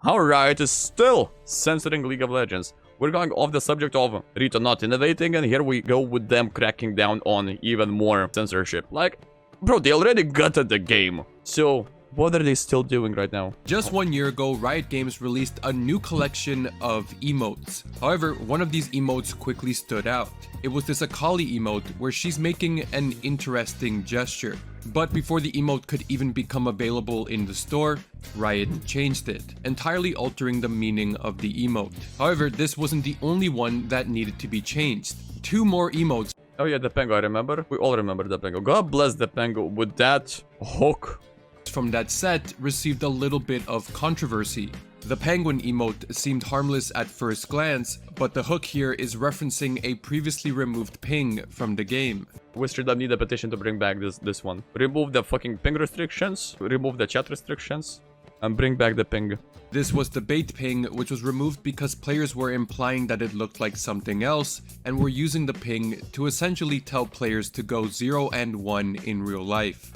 how Riot is still censoring League of Legends. We're going off the subject of Riot not innovating, and here we go with them cracking down on even more censorship. Like, bro, they already gutted the game. So, what are they still doing right now? Just 1 year ago, Riot Games released a new collection of emotes. However, one of these emotes quickly stood out. It was this Akali emote where she's making an interesting gesture. But before the emote could even become available in the store, Riot changed it, entirely altering the meaning of the emote. However, this wasn't the only one that needed to be changed. 2 more emotes. Oh yeah, the Pengu, I remember. We all remember the Pengu. God bless the Pengu with that hook from that set received a little bit of controversy. The penguin emote seemed harmless at first glance, but the hook here is referencing a previously removed ping from the game. We straight up need a petition to bring back this one. Remove the fucking ping restrictions, remove the chat restrictions, and bring back the ping. This was the bait ping, which was removed because players were implying that it looked like something else, and were using the ping to essentially tell players to go 0 and 1 in real life.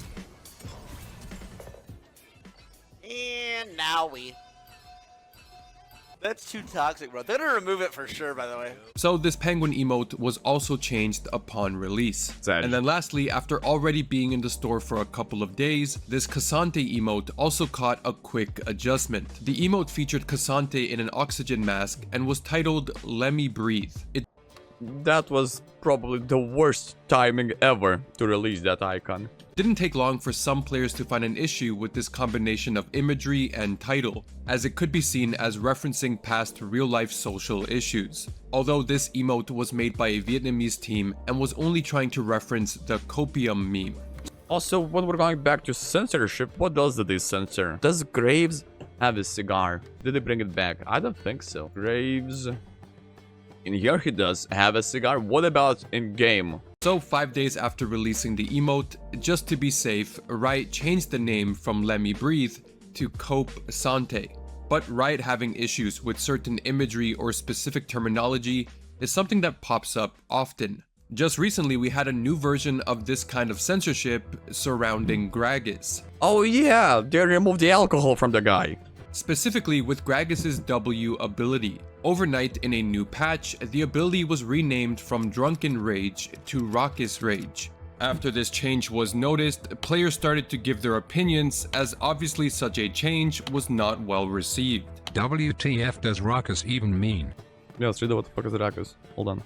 And now we... That's too toxic, bro. They're gonna remove it for sure, by the way. So this penguin emote was also changed upon release. Sad. And then lastly, after already being in the store for a couple of days, this Cassante emote also caught a quick adjustment. The emote featured Cassante in an oxygen mask and was titled "Let Me Breathe." That was probably the worst timing ever to release that icon. Didn't take long for some players to find an issue with this combination of imagery and title, as it could be seen as referencing past real-life social issues. Although this emote was made by a Vietnamese team and was only trying to reference the copium meme. Also, when we're going back to censorship, what does this censor? Does Graves have a cigar? Did they bring it back? I don't think so. Graves... In here he does have a cigar. What about in-game? So 5 days after releasing the emote, just to be safe, Riot changed the name from Let Me Breathe to Cope Sante. But Riot having issues with certain imagery or specific terminology is something that pops up often. Just recently we had a new version of this kind of censorship surrounding Gragas. Oh yeah, they removed the alcohol from the guy. Specifically with Gragas' W ability. Overnight in a new patch, the ability was renamed from Drunken Rage to Raucous Rage. After this change was noticed, players started to give their opinions, as obviously such a change was not well received. WTF does Raucous even mean? Yeah, let's read what the fuck is Raucous. Hold on.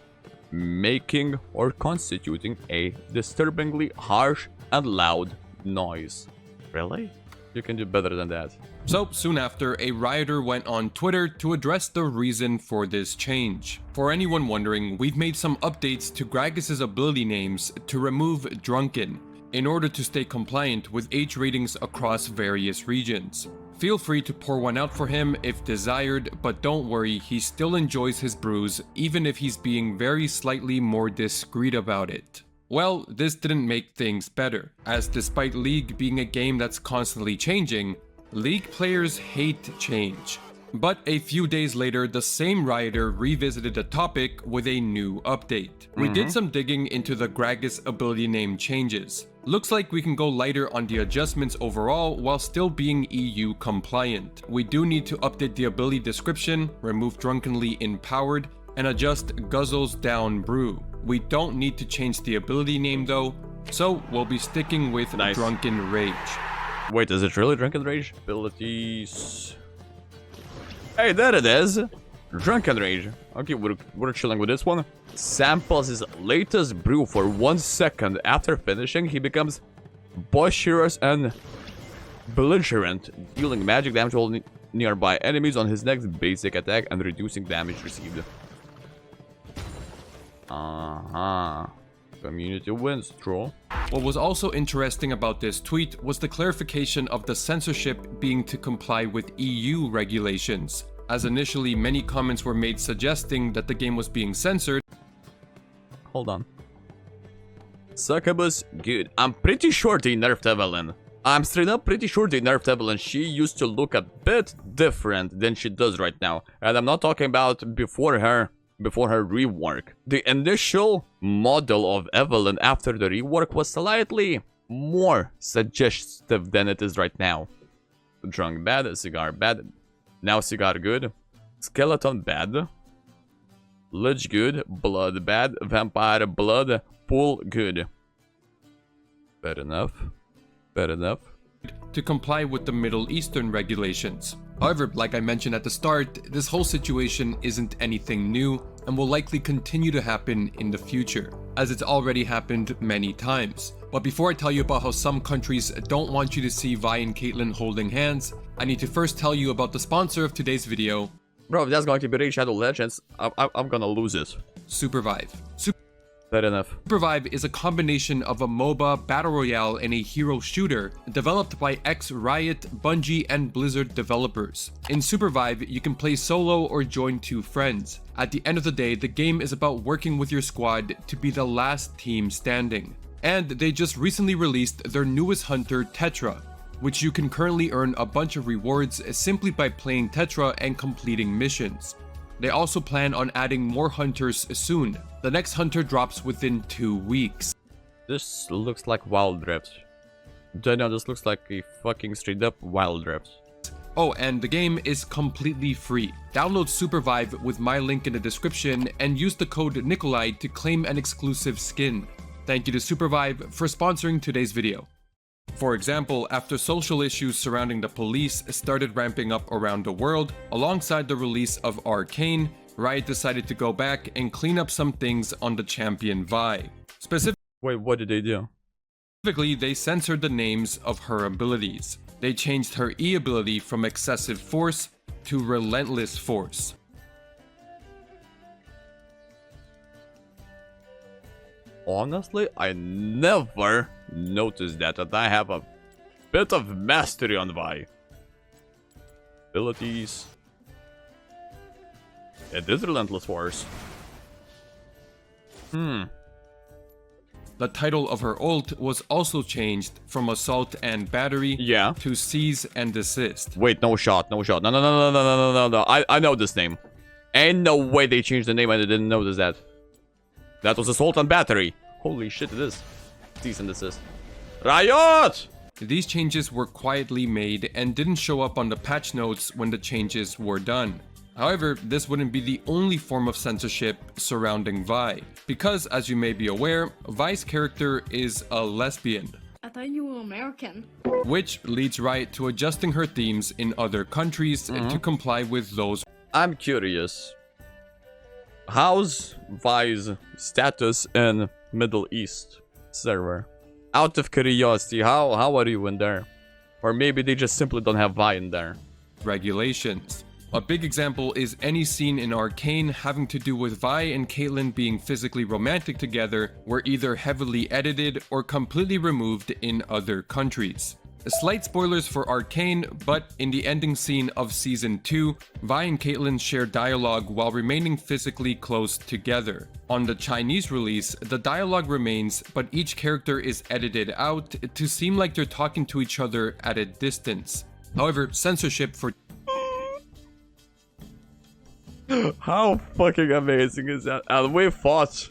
Making or constituting a disturbingly harsh and loud noise. Really? You can do better than that. So, soon after, a rioter went on Twitter to address the reason for this change. For anyone wondering, we've made some updates to Gragas' ability names to remove Drunken, in order to stay compliant with H ratings across various regions. Feel free to pour one out for him if desired, but don't worry, he still enjoys his brews, even if he's being very slightly more discreet about it. Well, this didn't make things better, as despite League being a game that's constantly changing, League players hate change. But a few days later, the same rioter revisited the topic with a new update. We did some digging into the Gragas ability name changes. Looks like we can go lighter on the adjustments overall while still being EU compliant. We do need to update the ability description, remove Drunkenly Empowered, and adjust Guzzles Down Brew. We don't need to change the ability name though, so we'll be sticking with Drunken Rage. Wait, is it really Drunken Rage? Abilities... Hey, there it is! Drunken Rage. Okay, we're chilling with this one. Samples his latest brew for 1 second. After finishing, he becomes boisterous and belligerent, dealing magic damage to all nearby enemies on his next basic attack and reducing damage received. Community wins, troll. What was also interesting about this tweet was the clarification of the censorship being to comply with EU regulations, as initially many comments were made suggesting that the game was being censored. Hold on. Succubus, good. I'm pretty sure they nerfed Evelyn. I'm straight up pretty sure they nerfed Evelyn. She used to look a bit different than she does right now. And I'm not talking about before her rework. The initial model of Evelyn after the rework was slightly more suggestive than it is right now. Drunk bad, cigar bad. Now Cigar good. Skeleton bad. Lich good. Blood bad. Vampire blood. Pool good. Bad enough. Bad enough. To comply with the Middle Eastern regulations. However, like I mentioned at the start, this whole situation isn't anything new and will likely continue to happen in the future, as it's already happened many times. But before I tell you about how some countries don't want you to see Vi and Caitlyn holding hands, I need to first tell you about the sponsor of today's video. Bro, if that's going to be Raid Shadow Legends, I'm gonna lose it. Supervive. Bad enough. Supervive is a combination of a MOBA, Battle Royale, and a hero shooter developed by ex-Riot, Bungie, and Blizzard developers. In Supervive, you can play solo or join 2 friends. At the end of the day, the game is about working with your squad to be the last team standing. And they just recently released their newest hunter, Tetra, which you can currently earn a bunch of rewards simply by playing Tetra and completing missions. They also plan on adding more hunters soon. The next hunter drops within 2 weeks. This looks like Wild Rift. Don't know, this looks like a fucking straight up Wild Rift. Oh, and the game is completely free. Download Supervive with my link in the description and use the code Nikolai to claim an exclusive skin. Thank you to Supervive for sponsoring today's video. For example, after social issues surrounding the police started ramping up around the world, alongside the release of Arcane, Riot decided to go back and clean up some things on the champion Vi. Wait, what did they do? Specifically, they censored the names of her abilities. They changed her E ability from Excessive Force to Relentless Force. Honestly, I never noticed that I have a bit of mastery on Vi. Abilities. It is Relentless Force. The title of her ult was also changed from Assault and Battery to Seize and Desist. Wait, no shot. No. I know this name. Ain't no way they changed the name and I didn't notice that. That was Assault and Battery. Holy shit, it is. Cease and desist. Riot! These changes were quietly made and didn't show up on the patch notes when the changes were done. However, this wouldn't be the only form of censorship surrounding Vi, because as you may be aware, Vi's character is a lesbian. I thought you were American. Which leads Riot to adjusting her themes in other countries to comply with those. I'm curious. How's Vi's status in Middle East server? Out of curiosity, how are you in there? Or maybe they just simply don't have Vi in there. Regulations. A big example is any scene in Arcane having to do with Vi and Caitlyn being physically romantic together were either heavily edited or completely removed in other countries. Slight spoilers for Arcane, but in the ending scene of Season 2, Vi and Caitlyn share dialogue while remaining physically close together. On the Chinese release, the dialogue remains, but each character is edited out to seem like they're talking to each other at a distance. However, censorship for How fucking amazing is that? And we thought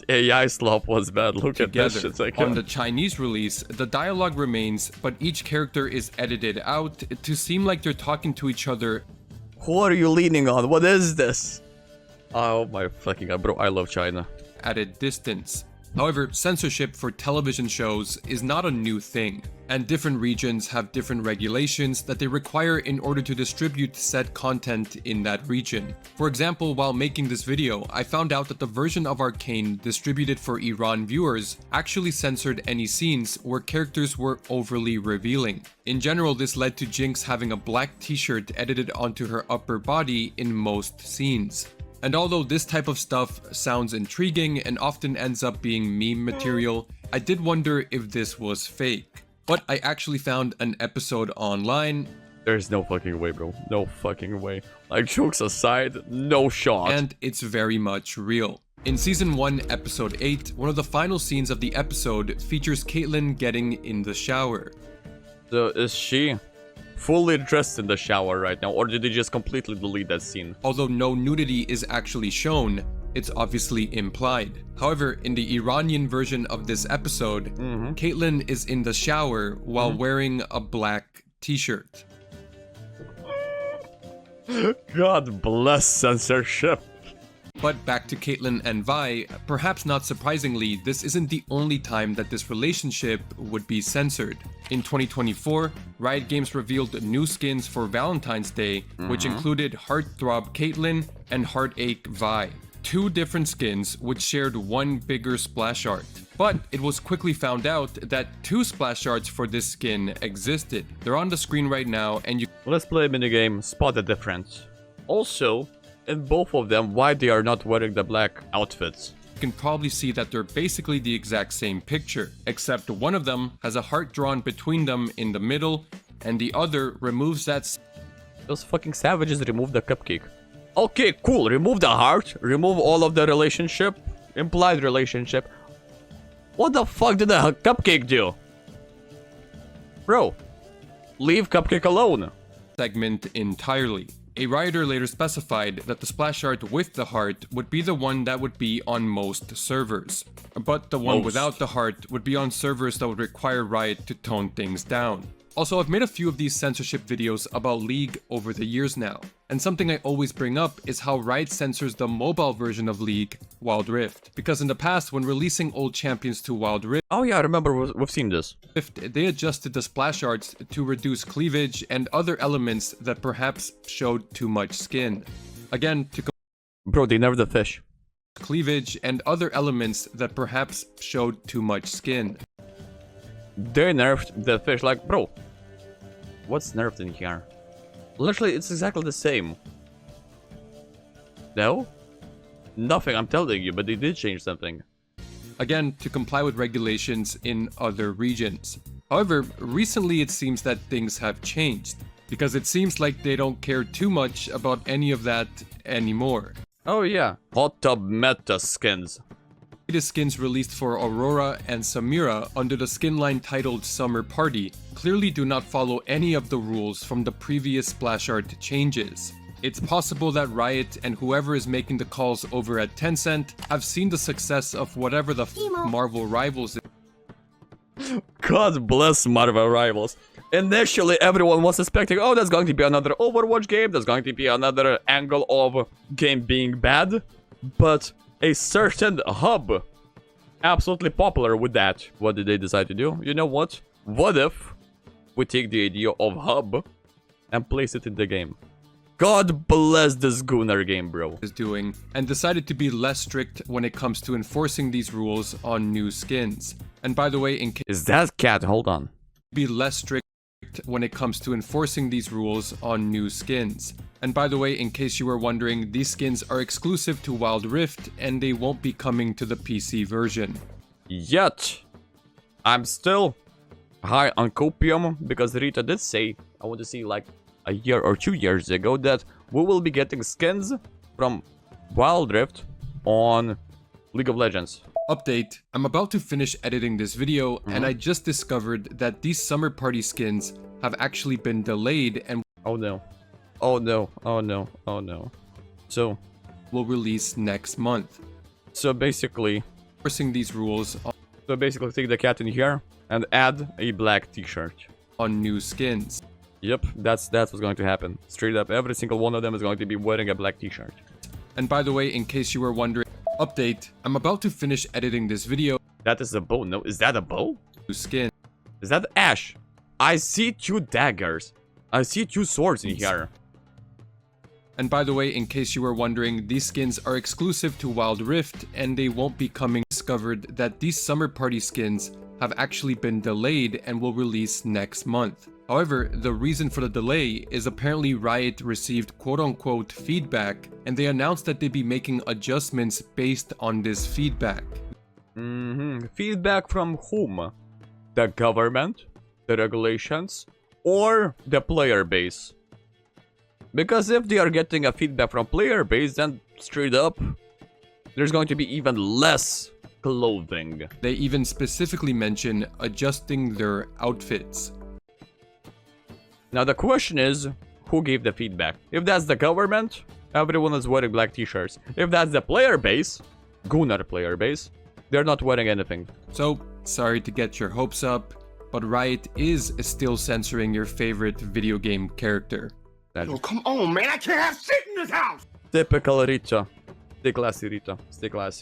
AI slop was bad. Look at together. this shit. On the Chinese release, the dialogue remains, but each character is edited out to seem like they're talking to each other. Who are you leaning on? What is this? Oh my fucking god, bro. I love China. At a distance. However, censorship for television shows is not a new thing, and different regions have different regulations that they require in order to distribute said content in that region. For example, while making this video, I found out that the version of Arcane distributed for Iran viewers actually censored any scenes where characters were overly revealing. In general, this led to Jinx having a black t-shirt edited onto her upper body in most scenes. And although this type of stuff sounds intriguing and often ends up being meme material, I did wonder if this was fake. But I actually found an episode online. There's no fucking way, bro. No fucking way. Like, jokes aside, no shot. And it's very much real. In Season 1, Episode 8, one of the final scenes of the episode features Caitlyn getting in the shower. So, is she fully dressed in the shower right now, or did they just completely delete that scene? Although no nudity is actually shown, it's obviously implied. However, in the Iranian version of this episode, Caitlyn is in the shower while wearing a black t-shirt. God bless censorship. But back to Caitlyn and Vi, perhaps not surprisingly, this isn't the only time that this relationship would be censored. In 2024, Riot Games revealed new skins for Valentine's Day, which included Heartthrob Caitlyn and Heartache Vi. Two different skins which shared one bigger splash art. But it was quickly found out that two splash arts for this skin existed. They're on the screen right now and you Let's play a minigame, spot the difference. Also, in both of them, why they are not wearing the black outfits. can probably see that they're basically the exact same picture, except one of them has a heart drawn between them in the middle, and the other removes that. Those fucking savages remove the cupcake. Okay, cool, remove the heart, remove all of the relationship, implied relationship. What the fuck did the cupcake do? Bro, leave cupcake alone. Segment entirely. A writer later specified that the splash art with the heart would be the one that would be on most servers, but the one without the heart would be on servers that would require Riot to tone things down. Also, I've made a few of these censorship videos about League over the years now, and something I always bring up is how Riot censors the mobile version of League, Wild Rift, because in the past when releasing old champions to Wild Rift, Oh yeah, I remember we've seen this. they adjusted the splash arts to reduce cleavage and other elements that perhaps showed too much skin. Again, to Bro, they nerfed the fish. cleavage and other elements that perhaps showed too much skin. They nerfed the fish, like, bro. What's nerfed in here? Literally, it's exactly the same. No? Nothing, I'm telling you, but they did change something. Again, to comply with regulations in other regions. However, recently it seems that things have changed, because it seems like they don't care too much about any of that anymore. Oh yeah. Hot tub meta skins. Latest skins released for Aurora and Samira under the skin line titled Summer Party clearly do not follow any of the rules from the previous splash art changes. It's possible that Riot and whoever is making the calls over at Tencent have seen the success of whatever the Marvel Rivals is. God bless Marvel Rivals. Initially, everyone was expecting, oh, there's going to be another Overwatch game, there's going to be another angle of game being bad. But a certain hub, absolutely popular with that. What did they decide to do? You know what? What if we take the idea of hub and place it in the game? God bless this Gunnar game, bro. Is doing and decided to be less strict when it comes to enforcing these rules on new skins. And by the way, in case Is that cat? Hold on. be less strict when it comes to enforcing these rules on new skins. And by the way, in case you were wondering, these skins are exclusive to Wild Rift and they won't be coming to the PC version. Yet, I'm still high on copium because Rita did say, I want to see like a year or 2 years ago, that we will be getting skins from Wild Rift on League of Legends. Update, I'm about to finish editing this video and I just discovered that these Summer Party skins have actually been delayed and Oh no. Oh no. Oh no. Oh no. So will release next month. basically, Enforcing these rules take the cat in here and add a black t-shirt. on new skins. Yep, that's what's going to happen. Straight up, every single one of them is going to be wearing a black t-shirt. And by the way, in case you were wondering, update, I'm about to finish editing this video. That is a bow. No, is that a bow? New skin. Is that Ash? I see 2 daggers. I see 2 swords in here. And by the way, in case you were wondering, these skins are exclusive to Wild Rift and they won't be coming. Discovered that these Summer Party skins have actually been delayed and will release next month. However, the reason for the delay is apparently Riot received quote-unquote feedback and they announced that they'd be making adjustments based on this feedback. Feedback from whom? The government? The regulations? Or the player base? Because if they are getting a feedback from player base, then straight up, there's going to be even less clothing. They even specifically mention adjusting their outfits. Now the question is, who gave the feedback? If that's the government, everyone is wearing black t-shirts. If that's the player base, Gunnar player base, they're not wearing anything. So, sorry to get your hopes up, but Riot is still censoring your favorite video game character. Magic. Oh, come on, man. I can't have shit in this house. Typical Rita. Stay classy, Rita. Stay classy.